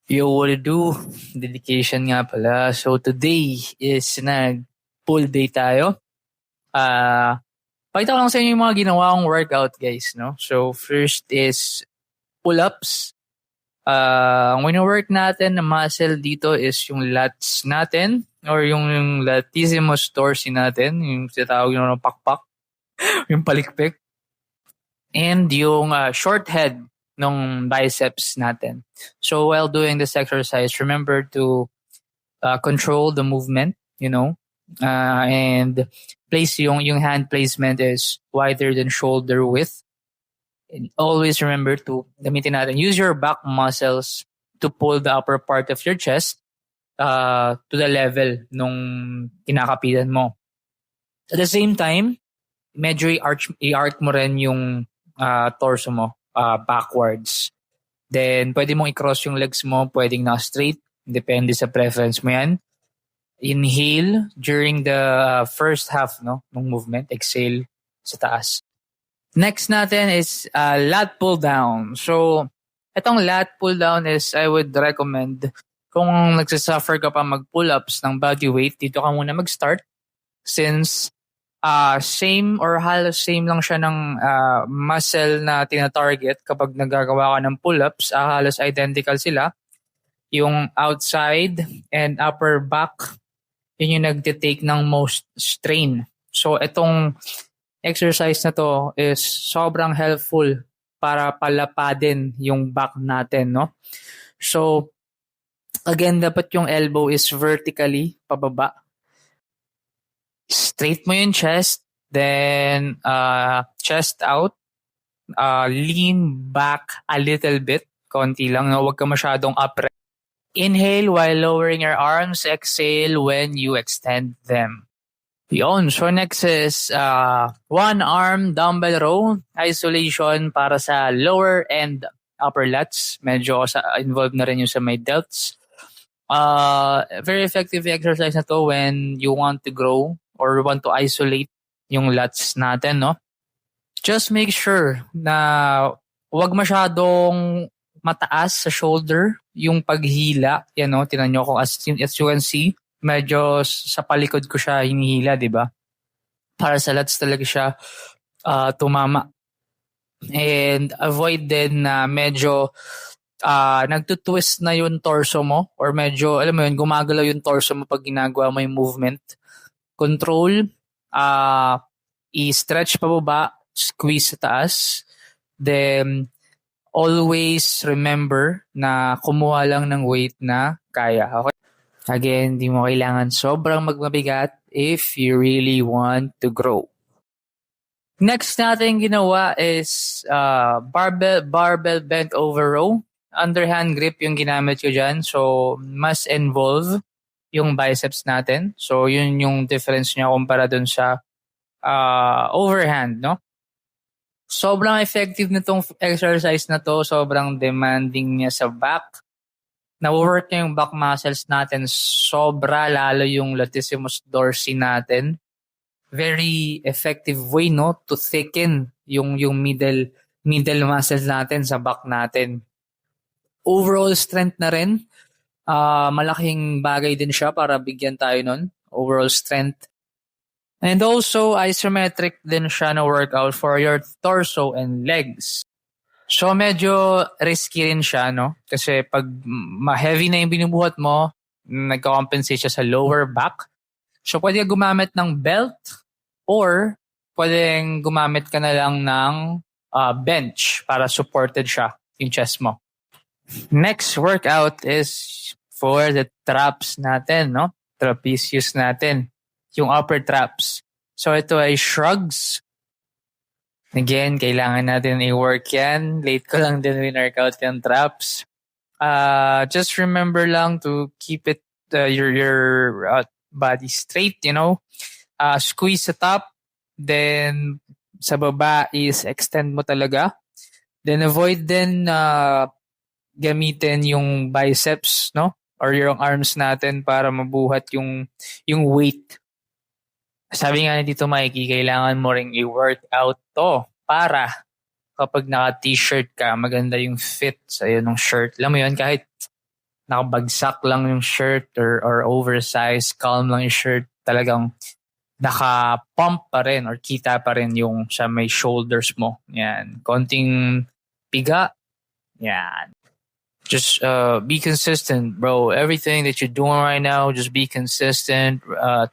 Yo, what to do? Dedication nga pala. So today is nag-pull day tayo. Pakita ko lang sa inyo yung mga ginawa kong workout guys, no? So first is pull-ups. Ang wino-work natin na muscle dito is yung lats natin or yung latissimus dorsi natin, yung tinatawag ng pakpak, yung palikpik. And yung short head ng biceps natin. So while doing this exercise, remember to control the movement, and place yung hand placement is wider than shoulder width. And always remember to gamitin natin. Use your back muscles to pull the upper part of your chest to the level nung kinakapitan mo. At the same time, medyo i-arch mo rin yung torso mo backwards. Then, pwede mong i-cross yung legs mo, pwedeng na straight. Depende sa preference mo yan. Inhale during the first half ng movement. Exhale sa taas. Next natin is lat pull down. So, itong lat pull down is I would recommend kung nagsasuffer ka pa mag-pull-ups ng body weight, dito ka muna mag-start since same or halos same lang siya ng muscle na tina-target kapag nagagawa ka ng pull-ups. Halos identical sila. Yung outside and upper back, yun yung nagtitake ng most strain. So, itong exercise na to is sobrang helpful para palapadin yung back natin, no? So, again, dapat yung elbow is vertically pababa. Straight mo yung chest, then chest out, lean back a little bit, konti lang, no? Huwag ka masyadong upright. Inhale while lowering your arms, exhale when you extend them. Yun. So next is one arm dumbbell row, isolation para sa lower and upper lats. Medyo involved na rin yung sa may delts. Very effective exercise na to when you want to grow or want to isolate yung lats natin, no? Just make sure na huwag masyadong mataas sa shoulder yung paghila. Yan, no? Tinan nyo kung as you can see, medyo sa palikod ko siya hinihila, di ba? Para sa lats talaga siya tumama. And avoid din na medyo nagtutwist na yung torso mo or medyo, alam mo yun, gumagalaw yung torso mo pag ginagawa mo yung movement. Control, i-stretch pababa, squeeze sa taas. Then, always remember na kumuha lang ng weight na kaya. Okay? Again, di mo kailangan sobrang magmabigat if you really want to grow. Next natin ginawa is barbell bent over row. Underhand grip yung ginamit ko dyan. So, mas involve yung biceps natin. So, yun yung difference niya kumpara dun sa overhand, no? Sobrang effective nitong exercise na to. Sobrang demanding niya sa back. Na-work niya yung back muscles natin. Sobra, lalo yung latissimus dorsi natin. Very effective way, no? To thicken yung middle muscles natin sa back natin. Overall strength na rin. Malaking bagay din siya para bigyan tayo nun. Overall strength. And also, isometric din siya na workout for your torso and legs. So, medyo risky rin siya, no? Kasi pag ma-heavy na yung binubuhat mo, nagka-compensate siya sa lower back. So, pwede ka gumamit ng belt or pwedeng gumamit ka na lang ng bench para supported siya yung chest mo. Next workout is for the traps natin, no? Trapezius natin. Yung upper traps. So, ito ay shrugs. Again, kailangan natin i-work yan. Late ko lang din win-workout yung traps. Just remember lang to keep it your body straight, you know. Squeeze sa top. Then, sa baba is extend mo talaga. Then, avoid din gamitin yung biceps, no? Or yung arms natin para mabuhat yung weight. Sabi nga dito, Mikey, kailangan mo ring i-workout to para kapag naka-t-shirt ka, maganda yung fit sa'yo ng shirt. Alam mo yun, kahit nakabagsak lang yung shirt or oversized, calm lang yung shirt, talagang naka-pump pa rin or kita pa rin yung sa may shoulders mo. Yan. Konting piga. Yan. Just be consistent, bro. Everything that you're doing right now, just be consistent.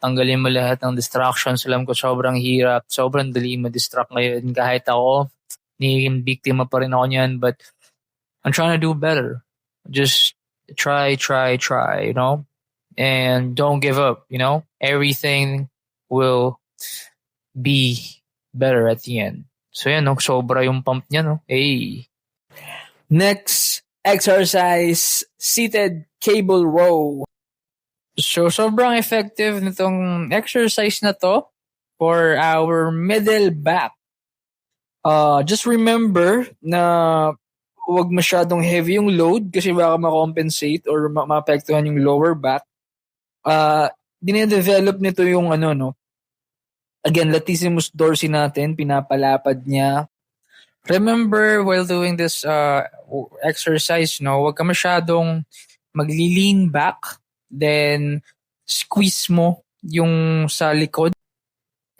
Tanggalin mo lahat ng distractions. Alam ko sobrang hirap. Sobrang dali ma-distract ngayon. Kahit ako, naging biktima pa rin ako niyan. But I'm trying to do better. Just try, you know? And don't give up, you know? Everything will be better at the end. So yan, no? Sobra yung pump niya, no? Hey. Next exercise, seated cable row. So sobrang effective nitong exercise na to for our middle back. Just remember na huwag masyadong heavy yung load kasi baka ma-compensate or maapektuhan yung lower back. Dine-develop nito yung again, latissimus dorsi natin, pinapalapad niya. Remember, while doing this exercise, huwag ka masyadong magli-lean back, then squeeze mo yung sa likod,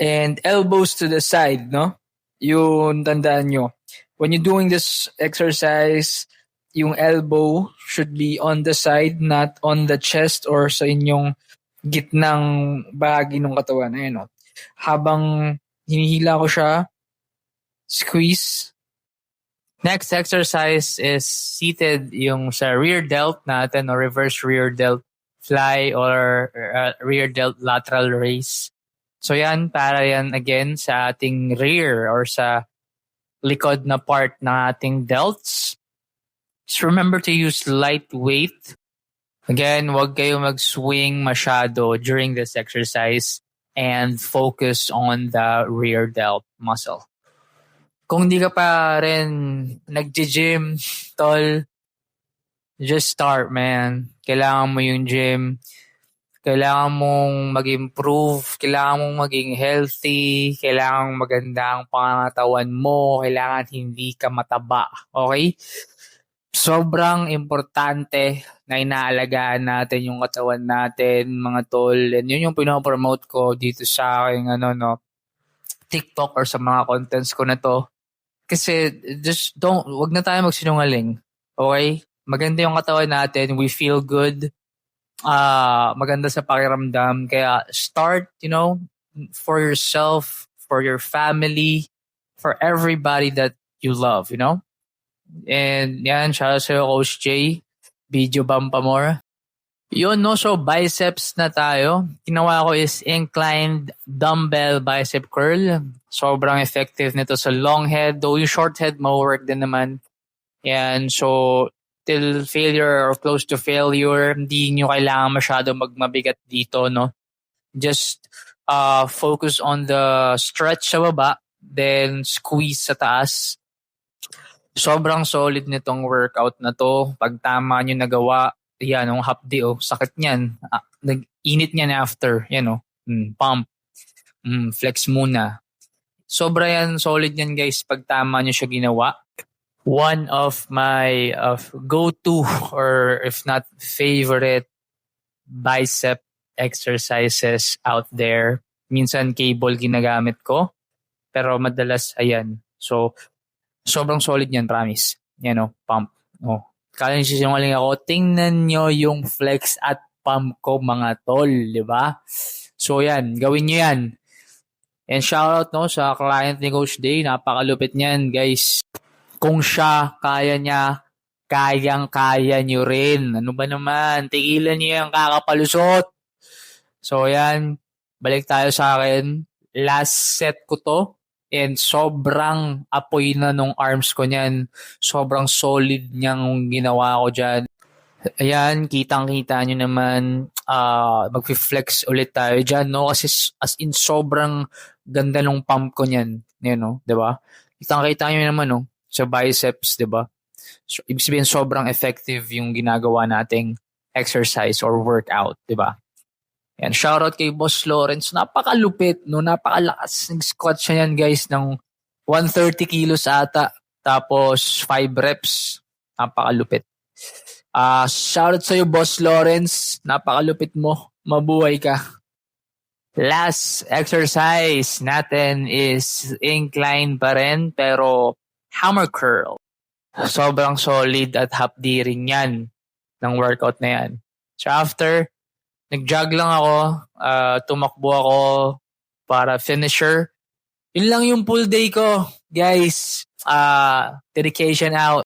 and elbows to the side, no? Yun, tandaan nyo. When you're doing this exercise, yung elbow should be on the side, not on the chest or sa inyong gitnang bahagi ng katawan. Ayun, no? Habang hinihila ko siya, squeeze. Next exercise is seated yung sa rear delt natin or reverse rear delt fly or rear delt lateral raise. So yan, para yan again sa ating rear or sa likod na part ng ating delts. Just remember to use light weight. Again, wag kayo mag-swing masyado during this exercise and focus on the rear delt muscle. Kung di ka pa rin nag-gym, tol, just start, man. Kailangan mo yung gym. Kailangan mong mag-improve. Kailangan mong maging healthy. Kailangan maganda ang pangangatawan mo. Kailangan hindi ka mataba. Okay? Sobrang importante na inaalagaan natin yung katawan natin, mga tol. And yun yung pinopromote ko dito sa aking TikTok or sa mga contents ko na to. Kasi just wag na tayo magsinungaling. Okay? Maganda yung katawan natin. We feel good. Maganda sa pakiramdam. Kaya start, for yourself, for your family, for everybody that you love, And yan, shout out sa'yo, Coach Jay. Video bumpa more. Yun, no? So, biceps na tayo. Ginawa ko is inclined dumbbell bicep curl. Sobrang effective nito sa long head. Though yung short head, ma-work din naman. Yan. So, till failure or close to failure, hindi nyo kailangan masyado magmabigat dito, no? Just focus on the stretch sa baba, then squeeze sa taas. Sobrang solid nitong workout na to. Pag tama nyo nagawa, yan, yung half day, sakit niyan. Nag-init niyan after, pump, flex muna. Sobra yan, solid yan guys, pag tama nyo siya ginawa. One of my go-to or if not favorite bicep exercises out there. Minsan cable ginagamit ko, pero madalas ayan. So, sobrang solid yan, promise. Pump. Kala nyo sisinungaling ako, tingnan nyo yung flex at pump ko mga tol, di ba? So yan, gawin nyo yan. And shoutout sa client ni Coach Day, napakalupit niyan guys. Kung siya, kaya niya, kayang-kaya nyo rin. Ano ba naman, tigilan nyo yung kakapalusot. So yan, balik tayo sa akin. Last set ko to. And sobrang apoy na nung arms ko niyan. Sobrang solid niyang ginawa ko dyan. Ayan, kitang-kita nyo naman. Mag-flex ulit tayo dyan, no? Kasi as in, sobrang ganda nung pump ko niyan. Yan, diba? Kitang-kita nyo naman, no? Sa biceps, diba? So, ibig sabihin, sobrang effective yung ginagawa nating exercise or workout, diba? Yan, shoutout kay Boss Lawrence. Napakalupit, no? Napakalakas. Nag-squat siya yan, guys, ng 130 kilos ata. Tapos, 5 reps. Napakalupit. Shoutout sa'yo, Boss Lawrence. Napakalupit mo. Mabuhay ka. Last exercise natin is incline pa rin pero hammer curl. Sobrang solid at hapdi rin yan ng workout na yan. So after, nag-jog lang ako, tumakbo ako para finisher. Yun lang yung full day ko. Guys, dedication out.